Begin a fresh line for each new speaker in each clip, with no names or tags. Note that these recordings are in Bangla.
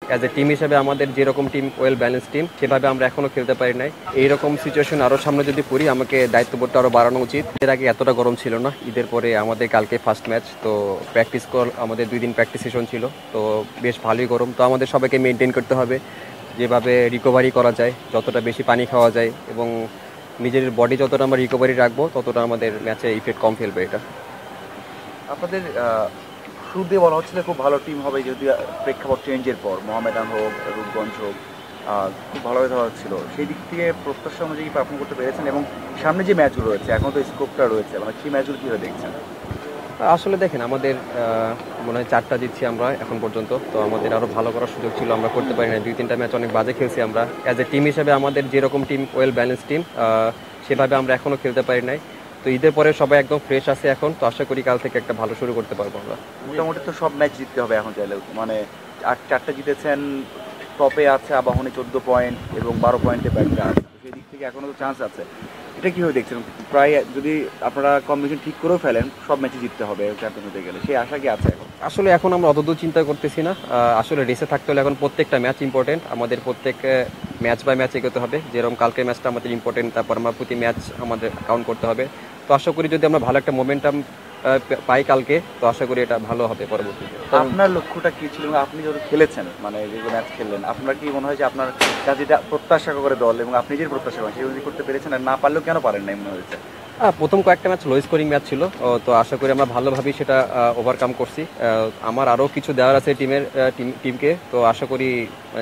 অ্যাজ এ টিম হিসেবে আমাদের যেরকম টিম ওয়েল ব্যালেন্স টিম সেভাবে আমরা এখনো খেলতে পারি নাই। এইরকম সিচুয়েশন আরো সামনে যদি পড়ি আমাকে দায়িত্ববোধটা আরো বাড়ানো উচিত। এর আগে এতটা গরম ছিল না। ঈদের পরে আমাদের কালকে ফার্স্ট ম্যাচ, তো প্র্যাকটিস কল আমাদের 2 দিন প্র্যাকটিস সেশন ছিল, তো বেশ ভালোই গরম। তো আমাদের সবাইকে মেনটেন করতে হবে যেভাবে রিকভারি করা যায়, যতটা বেশি পানি খাওয়া যায় এবং নিজের বডি যতটা আমরা রিকভারি রাখবো ততটা আমাদের ম্যাচে ইফেক্ট কম ফেলবে। এটা
আপনাদের শুরু দিয়ে বলা হচ্ছিল খুব ভালো টিম হবে, যদি প্রেক্ষাপট চেঞ্জের পর মোহামেডান হোক, রূপগঞ্জ হোক, খুব ভালোভাবে ধরা হচ্ছিল। সেই দিক থেকে প্রত্যাশা অনুযায়ী পারফর্ম করতে পেরেছেন এবং সামনে যে ম্যাচগুলো রয়েছে এখন তো স্কোপটা রয়েছে, মানে সেই ম্যাচগুলো কীভাবে দেখছেন?
আসলে দেখেন, আমাদের মনে হয় 4টা জিতছি আমরা এখন পর্যন্ত, তো আমাদের আরও ভালো করার সুযোগ ছিল, আমরা করতে পারি না। 2-3টা ম্যাচ অনেক বাজে খেলছি আমরা। অ্যাজ এ টিম হিসেবে আমাদের যেরকম টিম ওয়েল ব্যালেন্স টিম সেভাবে আমরা এখনও খেলতে পারি নাই। তো ঈদের পরে সবাই একদম ফ্রেশ আছে এখন, তো আশা করি কাল থেকে একটা ভালো শুরু করতে পারবো আমরা।
মোটামুটি তো সব ম্যাচ জিততে হবে এখন চাইলে, মানে 4টা জিতেছেন, টপে আছে আবাহনী 14 পয়েন্ট এবং 12 পয়েন্টে ব্যাটটা আছে, সেই দিক থেকে এখনও তো চান্স আছে। এটা কীভাবে দেখছেন? প্রায় যদি আপনারা কম্বিনেশন ঠিক করেও ফেলেন সব ম্যাচে জিততে হবে চ্যাম্পিয়ন হতে গেলে, সেই আশা কি আছে এখন?
আসলে এখন আমরা অতদূর চিন্তা করতেছি না। আসলে রেসে থাকতে হলে এখন প্রত্যেকটা ম্যাচ ইম্পর্টেন্ট, আমাদের প্রত্যেক ম্যাচ বাই ম্যাচ এগোতে হবে। যেরকম কালকের ম্যাচটা আমাদের ইম্পর্টেন্ট, তারপর আমরা প্রতি ম্যাচ আমাদের কাউন্ট করতে হবে। তো আশা করি যদি আমরা ভালো একটা মোমেন্টাম পাই কালকে, তো আশা করি এটা ভালো হবে পরবর্তীতে।
আপনার লক্ষ্যটা কী ছিল এবং আপনি যখন খেলেছেন, মানে যেগুলো ম্যাচ খেললেন, আপনার কি মনে হয় যে আপনার কাছে যেটা প্রত্যাশা করে দল এবং আপনি যে প্রত্যাশা করেন সেই অনুযায়ী করতে পেরেছেন, আর না পারলেও কেন পারেন নাই মনে হয়েছে?
প্রথম কয়েকটা ম্যাচ লো স্কোরিং ম্যাচ ছিল, তো আশা করি আমরা ভালোভাবেই সেটা ওভারকাম করছি। আমার আরও কিছু দেওয়ার আছে টিমকে, তো আশা করি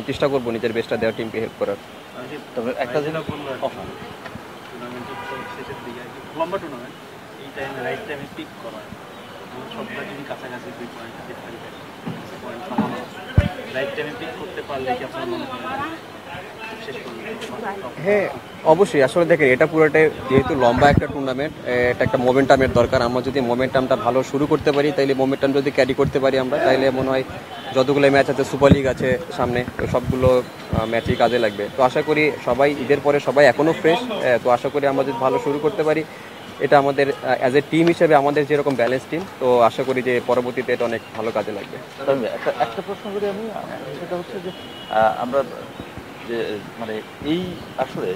চেষ্টা করবো নিজের বেস্টটা দেওয়ার, টিমকে হেল্প করার।
তবে একটা জিনিস
শেষের দিকে লম্বা টুর্নামেন্ট, এই টাইমে রাইট টাইমে পিক করা, সবটা যদি কাছাকাছি 2 পয়েন্ট রাইট টাইমে পিক করতে পারলে কি আপনার মনে হয় শেষ করবে?
হ্যাঁ, অবশ্যই। আসলে দেখেন, এটা পুরোটাই যেহেতু লম্বা একটা টুর্নামেন্ট, এটা একটা মোমেন্টামের দরকার। আমরা যদি মোমেন্টামটা ভালো শুরু করতে পারি, তাইলে মোমেন্টাম যদি ক্যারি করতে পারি আমরা, তাইলে মনে হয় যতগুলো ম্যাচ আছে, সুপার লিগ আছে সামনে, তো সবগুলো ম্যাচই কাজে লাগবে। তো আশা করি সবাই ঈদের পরে সবাই এখনও ফ্রেশ, তো আশা করি আমরা যদি ভালো শুরু করতে পারি, এটা আমাদের অ্যাজ এ টিম হিসেবে আমাদের যেরকম ব্যালেন্স টিম, তো আশা করি যে পরবর্তীতে এটা অনেক ভালো কাজে লাগবে।
একটা প্রশ্ন করি আমি, সেটা হচ্ছে যে আমরা যে মানে এই আসলে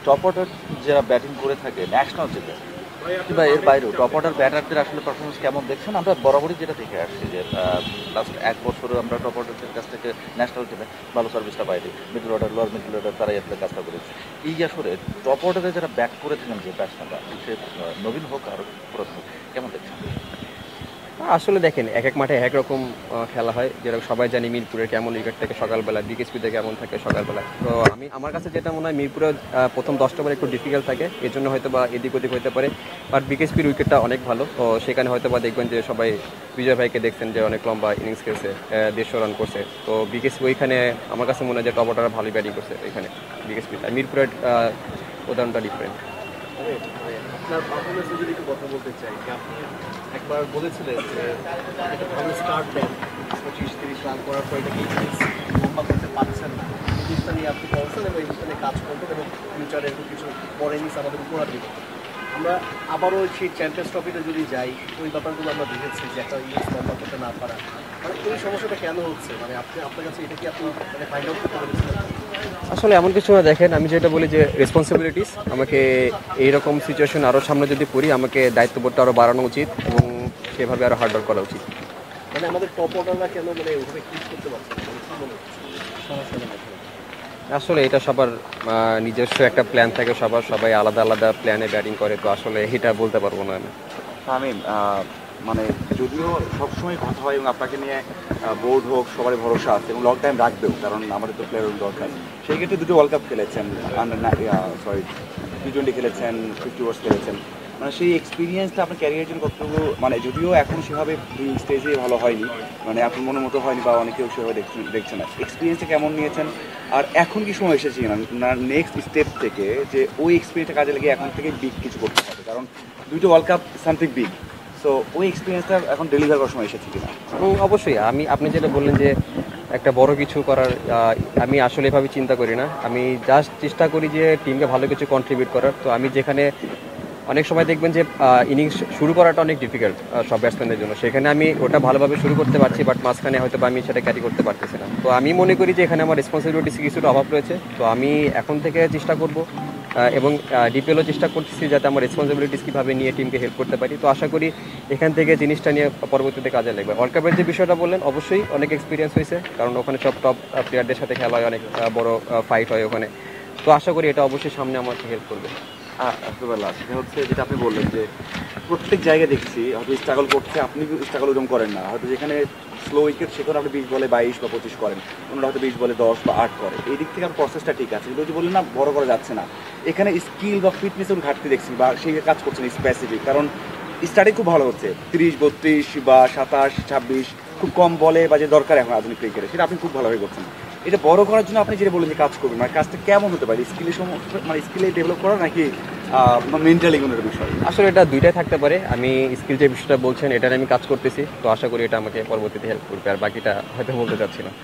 টপ অর্ডার যারা ব্যাটিং করে থাকে ন্যাশনাল টিমে কিংবা এর বাইরেও টপ অর্ডার ব্যাটারদের আসলে পারফরমেন্স কেমন দেখছেন? আমরা বরাবরই যেটা দেখে আসছি যে লাস্ট 1 বছরে আমরা টপ অর্ডারদের কাছ থেকে ন্যাশনাল টিমে ভালো সার্ভিসটা পাইনি। Middle order, lower middle order তারাই আসলে কাজটা করেছে। এই আসলে টপ অর্ডারে যারা ব্যাট করে থাকেন যে ব্যাটসম্যানরা, সে নবীন হোক আর পুরাতন হোক, কেমন দেখছেন?
আসলে দেখেন, এক এক মাঠে এক রকম খেলা হয়। যেরকম সবাই জানি মিরপুরের কেমন উইকেট থাকে সকালবেলা, বিকেএসপিতে কেমন থাকে সকালবেলা। তো আমার কাছে যেটা মনে হয়, মিরপুরে প্রথম 10টা ওভার একটু ডিফিকাল্ট থাকে, এর জন্য হয়তো বা এদিক ওদিক হতে পারে। বাট বিকেএসপির উইকেটটা অনেক ভালো, তো সেখানে হয়তো বা দেখবেন যে সবাই বিজয় ভাইকে দেখছেন যে অনেক লম্বা ইনিংস খেলছে, 150 রান করছে। তো বিকেএসপি ওইখানে আমার কাছে মনে হয় যে টপ অর্ডার ভালোই ব্যাটিং করছে এখানে বিকেএসপি। আর মিরপুরের উদাহরণটা ডিফারেন্ট।
আপনার পারফরমেন্সে যদি একটু কথা বলতে চাই, যে আপনি একবার বলেছিলেন যে একটা ভালো স্টার্ট দেন, 25-30 রান করার পর এটাকে ইনিংস লম্বা করতে পারছেন না, জিনিসটা নিয়ে আপনি বলছেন এবং এই জিনিসটা কাজ করবেন এবং ফিউচারে একটু কিছু বড় ইনিংস আমাদের উপহার দিবেন। আমরা আবারও সেই চ্যাম্পিয়ন্স ট্রফিতে যদি যাই, ওই ব্যাপারগুলো আমরা দেখেছি যে একটা ইনিংস লম্বা করতে না পারা, মানে এই সমস্যাটা কেন হচ্ছে, মানে আপনার কাছে এটা কি আপনি মানে ফাইন্ড আউট করতে পেরেছিলেন?
আসলে এমন কিছু না। দেখেন, আমি যেটা বলি যে রেসপন্সিবিলিটিস, আমাকে এইরকম সিচুয়েশন আরও সামনে যদি পড়ি আমাকে দায়িত্ববোধটা আরও বাড়ানো উচিত এবং সেভাবে আরও হার্ডওয়ার্ক করা উচিত।
মানে আমাদের টপ অর্ডাররা কেন মানে ওইভাবে ক্লিক করতে পারছে না, মানে কি মনে হচ্ছে সমস্যাটা মাঝে?
আসলে এটা সবার নিজস্ব একটা প্ল্যান থাকে, সবাই আলাদা আলাদা প্ল্যানে ব্যাটিং করে, তো আসলে এটা বলতে পারবো না আমি।
আমি মানে যদিও সবসময় কথা হয় এবং আপনাকে নিয়ে বোর্ড হোক সবারই ভরসা আছে এবং লং টাইম রাখবেও, কারণ আমাদের তো প্লেয়ারের দরকার। সেই ক্ষেত্রে 2টো ওয়ার্ল্ড কাপ খেলেছেন, T20 খেলেছেন, 50 ওভার্স খেলেছেন, মানে সেই এক্সপিরিয়েন্সটা আপনার ক্যারিয়ারের জন্য কতটুকু, মানে যদিও এখন সেভাবে স্টেজে ভালো হয়নি, মানে আপনার মনের মতো হয়নি বা অনেকেও সেভাবে দেখছে না, এক্সপিরিয়েন্সটা কেমন নিয়েছেন? আর এখন কি সময় এসেছে না নেক্সট স্টেপ থেকে যে ওই এক্সপিরিয়েন্সটা কাজে লেগে এখন থেকে বিগ কিছু করতে হবে, কারণ 2টো world cup something big, so ওই এক্সপিরিয়েন্সটা এখন ডেলিভার করার সময় এসেছে কিনা?
অবশ্যই। আপনি যেটা বললেন যে একটা বড় কিছু করার, আমি আসলে এভাবে চিন্তা করি না। আমি জাস্ট চেষ্টা করি যে টিমকে ভালো কিছু কন্ট্রিবিউট করার। তো আমি যেখানে অনেক সময় দেখবেন যে ইনিংস শুরু করাটা অনেক ডিফিকাল্ট সব ব্যাটসম্যানদের জন্য, সেখানে আমি ওটা ভালোভাবে শুরু করতে পারছি, বাট মাঝখানে হয়তো বা আমি সেটা ক্যারি করতে পারতেছি না। তো আমি মনে করি যে এখানে আমার রেসপন্সিবিলিটিস কিছুটা অভাব রয়েছে। তো আমি এখন থেকে চেষ্টা করব এবং ডিপিএলও চেষ্টা করতেছি যাতে আমার রেসপন্সিবিলিটিস কীভাবে নিয়ে টিমকে হেল্প করতে পারি। তো আশা করি এখান থেকে জিনিসটা নিয়ে পরবর্তীতে কাজে লাগবে। ওয়ার্ল্ড কাপের যে বিষয়টা বললেন, অবশ্যই অনেক এক্সপিরিয়েন্স হয়েছে, কারণ ওখানে সব টপ প্লেয়ারদের সাথে খেলা হয়, অনেক বড় ফাইট হয় ওখানে। তো আশা করি এটা অবশ্যই সামনে আমাকে হেল্প করবে।
আফরুল্লাহ, সেটা হচ্ছে যেটা আপনি বললেন যে প্রত্যেক জায়গায় দেখছি হয়তো স্ট্রাগল করছে, আপনি স্ট্রাগল ওরকম করেন না, হয়তো যেখানে স্লো উইকেট সেখানে আপনি 20 বলে 22 বা 25 করেন, ওনারা হয়তো 20 বলে 10 বা 8 করে। এই দিক থেকে আমার প্রসেসটা ঠিক আছে, কিন্তু ওই যে বললেন না বড় করা যাচ্ছে না, এখানে স্কিল বা ফিটনেসের ঘাটতি দেখছি বা সেই কাজ করছেন স্পেসিফিক। কারণ স্টার্টিং খুব ভালো হচ্ছে, 30 32 বা 27 26 খুব কম বলে বা যে দরকার এখন আধুনিক ক্রিকেটে, সেটা আপনি খুব ভালোভাবে করছেন। এটা বড় করার জন্য আপনি যেটা বললেন যে কাজ করবেন, মানে কাজটা কেমন হতে পারে? স্কিলের সমস্যা, মানে স্কিলে ডেভেলপ করা নাকি মেন্টালি কোনো বিষয়?
আসলে এটা দুইটাই থাকতে পারে। আমি স্কিল যে বিষয়টা বলছেন এটা নিয়ে আমি কাজ করতেছি, তো আশা করি এটা আমাকে পরবর্তীতে হেল্প করবে, আর বাকিটা হয়তো বলতে চাচ্ছি না।